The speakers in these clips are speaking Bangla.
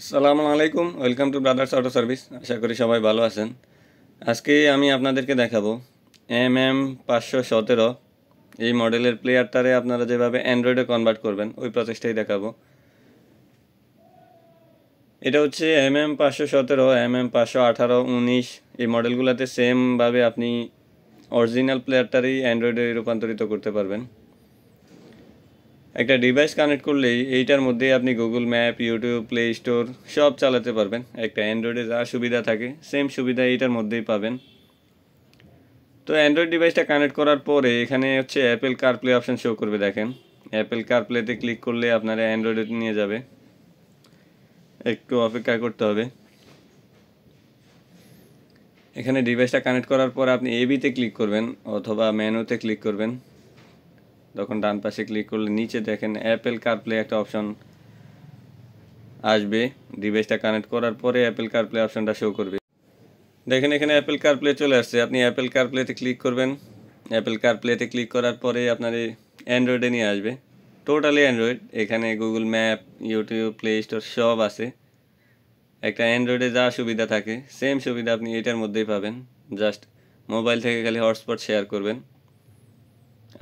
আসসালামু আলাইকুম, welcome to brothers auto service. আশা করি সবাই ভালো আছেন। আজকে আমি আপনাদেরকে দেখাবো MM517 এই মডেলের প্লেয়ারটারে আপনারা যেভাবে অ্যান্ড্রয়েডে কনভার্ট করবেন ওই প্রসেসটাই দেখাবো। এটা হচ্ছে MM517, MM518, 19 এই মডেলগুলোতে সেমভাবে আপনি অরিজিনাল প্লেয়ারটারই অ্যান্ড্রয়েডে রূপান্তরিত করতে পারবেন। একটা ডিভাইস কানেক্ট করলেই এইটার মধ্যেই আপনি Google map, YouTube, play store সব চালাতে পারবেন। একটা অ্যান্ড্রয়েডে যা সুবিধা থাকে সেম সুবিধা এইটার মধ্যেই পাবেন। তো অ্যান্ড্রয়েড ডিভাইসটা কানেক্ট করার পরে এখানে হচ্ছে অ্যাপেল কারপ্লে অপশান শো করবে। দেখেন, অ্যাপেল কারপ্লেতে ক্লিক করলে আপনারা অ্যান্ড্রয়েডে নিয়ে যাবে। একটু অপেক্ষা করতে হবে। এখানে ডিভাইসটা কানেক্ট করার পর আপনি এবিতে ক্লিক করবেন অথবা মেনুতে ক্লিক করবেন। তখন ডান পাশে ক্লিক করলে নিচে দেখেন অ্যাপেল কারপ্লে একটা অপশন আসবে। ডিভাইসটা কানেক্ট করার পরে অ্যাপেল কারপ্লে অপশনটা শো করবে। দেখেন এখানে অ্যাপেল কারপ্লে চলে আসছে। আপনি অ্যাপেল কারপ্লেতে ক্লিক করবেন। অ্যাপেল কারপ্লেতে ক্লিক করার পরে আপনার অ্যান্ড্রয়েডে নিয়ে আসবে, টোটালি অ্যান্ড্রয়েড। এখানে Google map, YouTube, play store সব আছে। একটা অ্যান্ড্রয়েডে যা সুবিধা থাকে সেম সুবিধা আপনি এটার মধ্যেই পাবেন। জাস্ট মোবাইল থেকে খালি হটস্পট শেয়ার করবেন।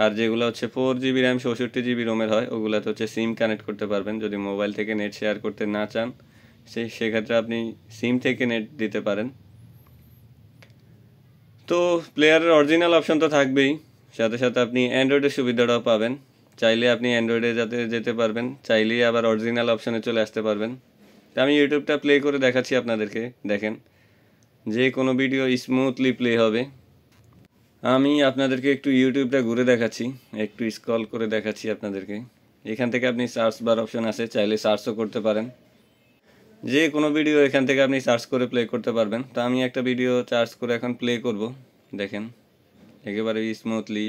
আর যেগুলো হচ্ছে 4GB র্যাম 64GB রোমের হয় ওগুলোতে হচ্ছে সিম কানেক্ট করতে পারবেন। যদি মোবাইল থেকে নেট শেয়ার করতে না চান সেক্ষেত্রে আপনি সিম থেকে নেট দিতে পারেন। তো প্লেয়ারের অরিজিনাল অপশন তো থাকবেই, সাথে সাথে আপনি অ্যান্ড্রয়েডের সুবিধাটাও পাবেন। চাইলে আপনি অ্যান্ড্রয়েডে যেতে পারবেন, চাইলেই আবার অরিজিনাল অপশনে চলে আসতে পারবেন। তো আমি ইউটিউবটা প্লে করে দেখাচ্ছি আপনাদেরকে। দেখেন, যে কোনো ভিডিও স্মুথলি প্লে হবে। আমি আপনাদেরকে একটু ইউটিউবটা ঘুরে দেখাচ্ছি, একটু স্ক্রল করে দেখাচ্ছি আপনাদেরকে। এখান থেকে আপনি সার্চ বার অপশন আছে, চাইলে সার্চও করতে পারেন। যে কোনো ভিডিও এখান থেকে আপনি সার্চ করে প্লে করতে পারবেন। তো আমি একটা ভিডিও সার্চ করে এখন প্লে করব। দেখেন, একেবারে স্মুথলি,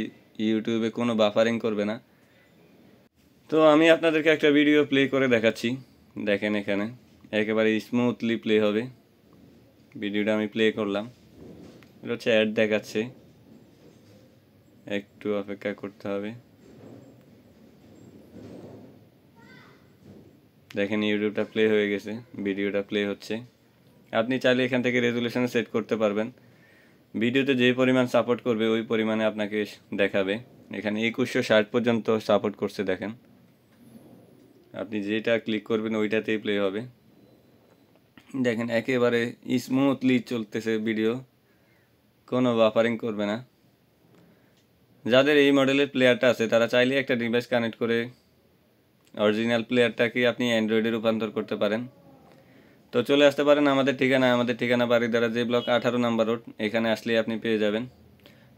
ইউটিউবে কোনো বাফারিং করবে না। তো আমি আপনাদেরকে একটা ভিডিও প্লে করে দেখাচ্ছি। দেখেন, এখানে একেবারে স্মুথলি প্লে হবে। ভিডিওটা আমি প্লে করলাম। এটা হচ্ছে অ্যাড দেখাচ্ছে, একটু অপেক্ষা করতে হবে। দেখেন, ইউটিউবটা প্লে হয়ে গেছে, ভিডিওটা প্লে হচ্ছে। আপনি চাইলে এখান থেকে রেজুলেশন সেট করতে পারবেন। ভিডিওতে যে পরিমাণ সাপোর্ট করবে ওই পরিমাণে আপনাকে দেখাবে। এখানে 2160 পর্যন্ত সাপোর্ট করছে। দেখেন, আপনি যেটা ক্লিক করবেন ওইটাতেই প্লে হবে। দেখেন, একেবারে স্মুথলি চলতেছে ভিডিও, কোনো বাফারিং করবে না। যাদের এই মডেলের প্লেয়ারটা আছে তারা চাইলে একটা ডিভাইস কানেক্ট করে অরিজিনাল প্লেয়ারটাকে আপনি অ্যান্ড্রয়েডে রূপান্তর করতে পারেন। তো চলে আসতে পারেন আমাদের ঠিকানা বারিধারা যে ব্লক 18 নম্বর রোড। এখানে আসলে আপনি পেয়ে যাবেন।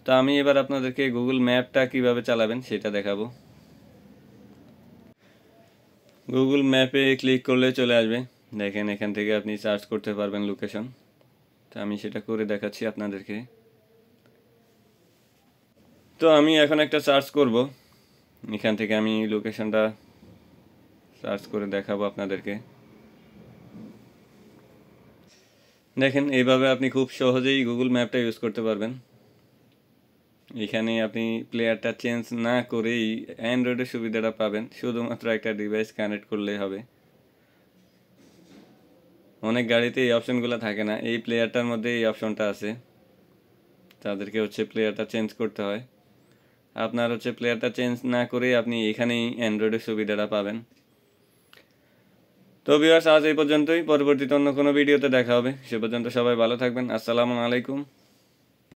তো আমি এবার আপনাদেরকে গুগল ম্যাপটা কিভাবে চালাবেন সেটা দেখাবো। গুগল ম্যাপে ক্লিক করলে চলে আসবে। দেখেন, এখান থেকে আপনি সার্চ করতে পারবেন লোকেশন। তো আমি সেটা করে দেখাচ্ছি আপনাদেরকে। তো আমি এখন একটা সার্চ করব। এখান থেকে আমি লোকেশনটা সার্চ করে দেখাবো আপনাদেরকে। দেখেন, এইভাবে আপনি খুব সহজেই গুগল ম্যাপটা ইউজ করতে পারবেন। এখানে আপনি প্লেয়ারটা চেঞ্জ না করেই অ্যান্ড্রয়েডের সুবিধাটা পাবেন। শুধুমাত্র একটা ডিভাইস কানেক্ট করলেই হবে। অনেক গাড়িতে এই অপশনগুলো থাকে না, এই প্লেয়ারটার মধ্যে এই অপশনটা আছে। তাদেরকে হচ্ছে প্লেয়ারটা চেঞ্জ করতে হয়। আপনার হচ্ছে প্লেয়ারটা চেঞ্জ না করেই আপনি এখানেই অ্যান্ড্রয়েডের সুবিধাটা পাবেন। তো ভিউয়ার্স, আজ এই পর্যন্তই। পরবর্তীতে অন্য কোনো ভিডিওতে দেখা হবে। সে পর্যন্ত সবাই ভালো থাকবেন। আসসালামু আলাইকুম।